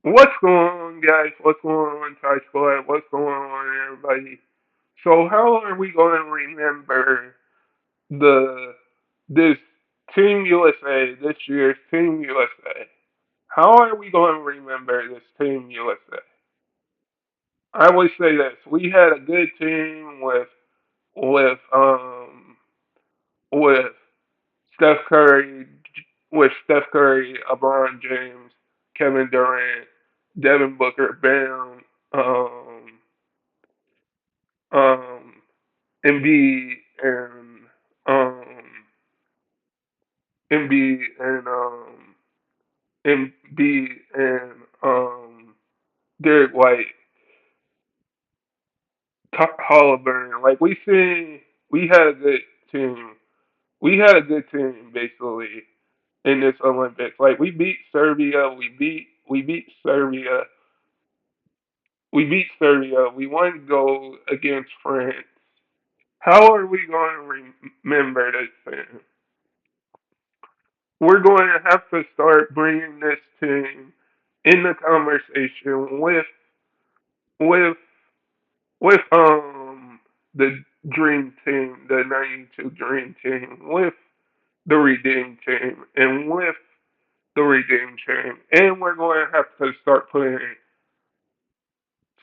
What's going on, guys? What's going on, Ty Squad? What's going on, everybody? So, how are we going to remember the this Team USA, this year's Team USA? How are we going to remember this Team USA? I would say this: we had a good team with with Steph Curry, LeBron James, Kevin Durant, Devin Booker, Bam, um, Embiid, and um, Embiid and Embiid and Derek White, Halliburton. Like we had a good team. We had a good team basically in this Olympics. Like we beat Serbia. We beat Serbia. We beat Serbia. We won gold against France. How are we going to remember this thing? We're going to have to start bringing this team in the conversation with with the Dream Team, the '92 Dream Team, with the Redeem Team, and with the Redeem Team, and we're going to have to start putting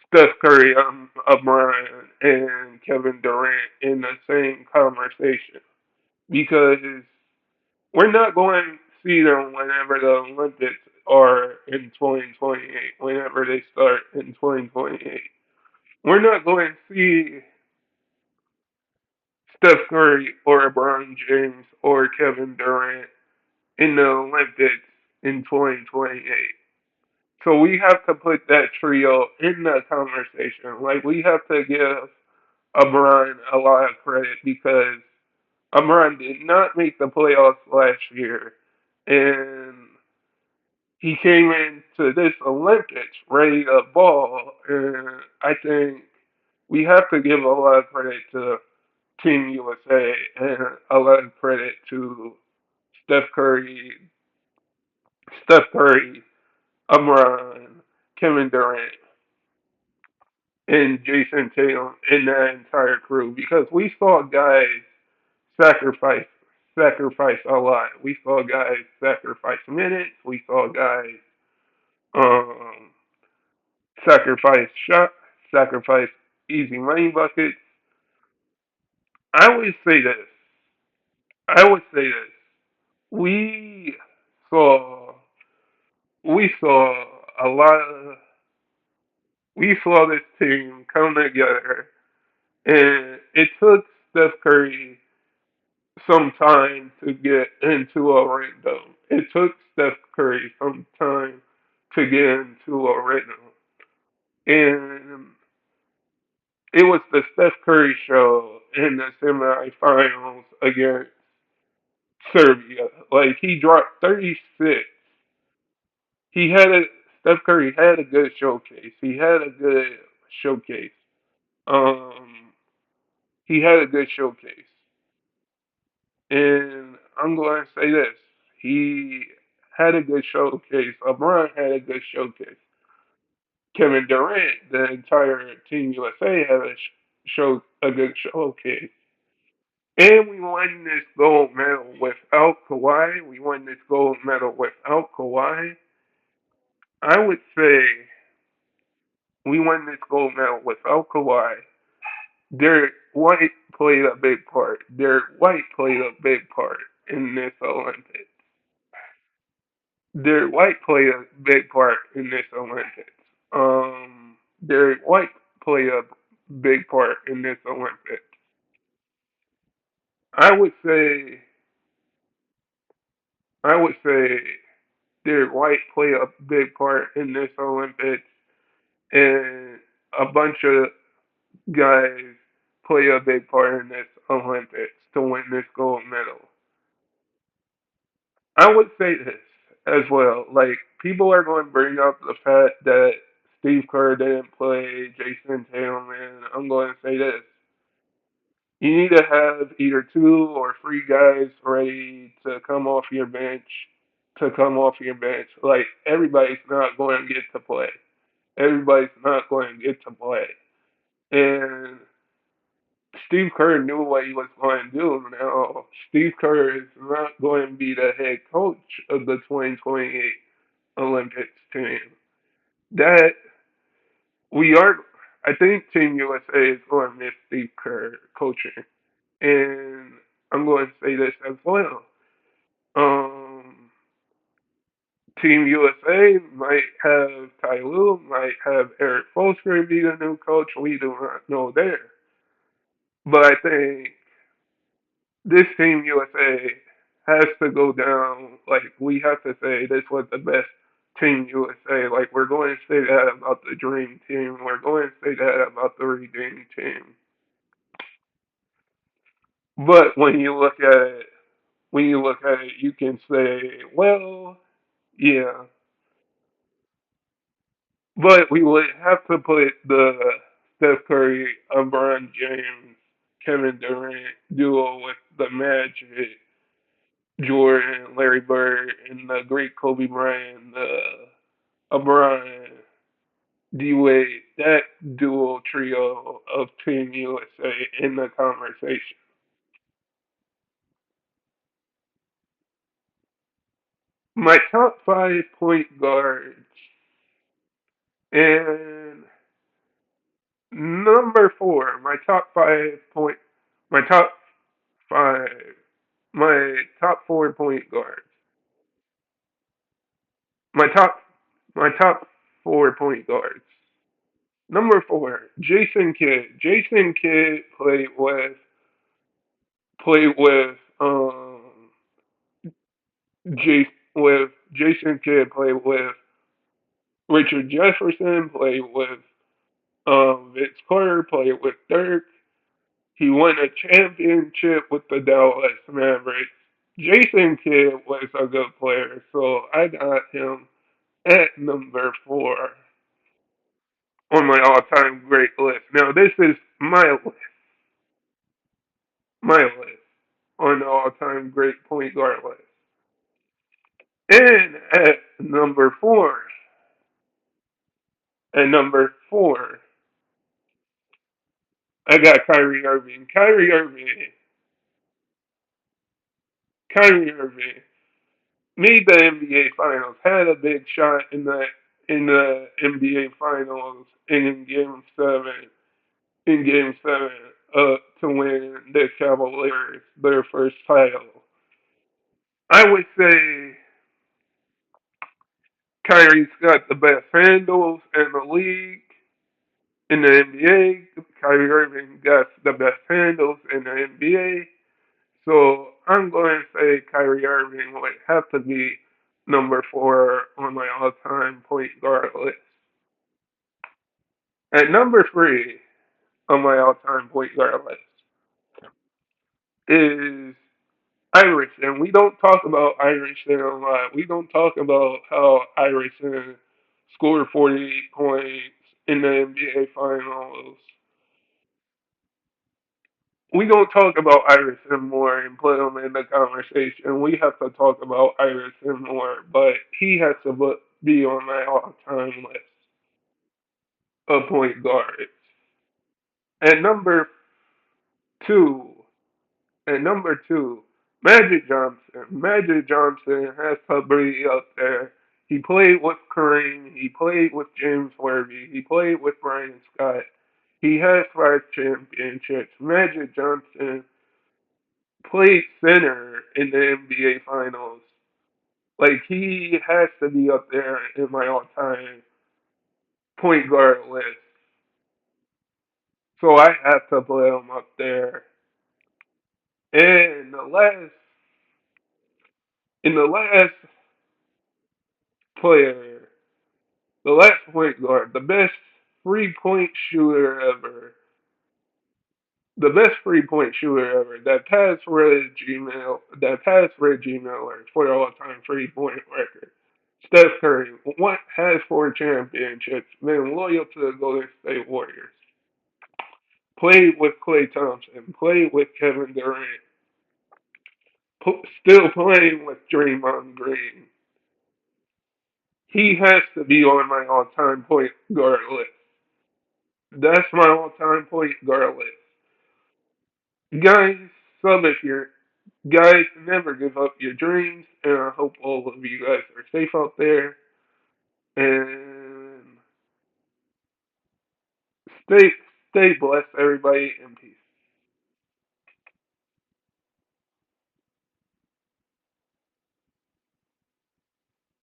Steph Curry, Brian, and Kevin Durant in the same conversation because we're not going to see them whenever the Olympics are in 2028, whenever they start in 2028. We're not going to see Steph Curry or LeBron James or Kevin Durant in the Olympics in 2028. So we have to put that trio in the conversation. Like we have to give LeBron a lot of credit because LeBron did not make the playoffs last year, and he came into this Olympics ready to ball. And I think we have to give a lot of credit to Team USA and a lot of credit to Steph Curry, Steph Curry, LeBron, Kevin Durant, and Jason Tatum and that entire crew because we saw guys sacrifice sacrifice a lot. We saw guys sacrifice minutes. We saw guys um, sacrifice shots, sacrifice easy money buckets. I would say this. I would say this. We saw we saw a lot of we saw this team come together, and it took Steph Curry some time to get into a rhythm. It took Steph Curry some time to get into a rhythm. And it was the Steph Curry show in the semifinals against Serbia. Like he dropped 36. He had a Steph Curry had a good showcase. He had a good showcase. Um he had a good showcase. And I'm going to say this. He had a good showcase. LeBron had a good showcase. Kevin Durant, the entire Team USA had a good showcase. And we won this gold medal without Kawhi. We won this gold medal without Kawhi. I would say we won this gold medal without Kawhi. Derek White played a big part. Derek White played a big part in this Olympics. Derek White played a big part in this Olympics. Derek White played a big part in this Olympics. I would say, I would say Derek White played a big part in this Olympics, and a bunch of guys play a big part in this Olympics to win this gold medal. I would say this as well. Like people are going to bring up the fact that Steve Kerr didn't play Jason Tatum, and I'm going to say this: you need to have either two or three guys ready to come off your bench to come off your bench. Like everybody's not going to get to play. Everybody's not going to get to play. And Steve Kerr knew what he was going to do. Now, Steve Kerr is not going to be the head coach of the 2028 Olympics team. That we are, I think Team USA is going to miss Steve Kerr coaching. And I'm going to say this as well. Um, Team USA might have Ty Lue, might have Eric Spoelstra be the new coach. We do not know there. But I think this Team USA has to go down. Like, we have to say this was the best Team USA. Like, we're going to say that about the Dream Team. We're going to say that about the Redeem Team. But when you look at it, you can say, well, yeah, but we would have to put the Steph Curry, LeBron James, Kevin Durant duo with the Magic, Jordan, Larry Bird, and the great Kobe Bryant, LeBron, D Wade. That duo trio of Team USA in the conversation. My top five point guards, and number four, my top five, my top 4 point guards. My top, my top 4 point guards. Number four, Jason Kidd. Jason Kidd played with Jason Kidd played with Richard Jefferson, played with Vince Carter, played with Dirk. He won a championship with the Dallas Mavericks. Jason Kidd was a good player, so I got him at number four on my all-time great list. Now, this is my list on the all-time great point guard list. And at number four, I got Kyrie Irving. Kyrie Irving made the NBA Finals, had a big shot in the NBA Finals in Game Seven, to win the Cavaliers their first title. I would say Kyrie's got the best handles in the league in the NBA. Kyrie Irving got the best handles in the NBA. So I'm going to say Kyrie Irving would have to be number four on my all-time point guard list. At number three on my all-time point guard list is Iverson. We don't talk about Iverson a lot. We don't talk about how Iverson scored 48 points in the NBA Finals. We don't talk about Iverson more and put him in the conversation. We have to talk about Iverson more, but he has to be on my all-time list of point guards. At number two, at number two, Magic Johnson. Magic Johnson has to be up there. He played with Kareem. He played with James Worthy. He played with Brian Scott. He has 5 championships. Magic Johnson played center in the NBA Finals. Like, he has to be up there in my all-time point guard list. So I have to put him up there. And the last player, the last point guard, the best 3 point shooter ever, the best 3 point shooter ever that passed Reggie Miller for the all-time 3 point record. Steph Curry has 4 championships, been loyal to the Golden State Warriors, played with Klay Thompson, played with Kevin Durant, still playing with Draymond Green. He has to be on my all-time point guard list. That's my all-time point guard list. Guys, sub if you're guys, never give up your dreams, and I hope all of you guys are safe out there and stay stay blessed, everybody, and peace.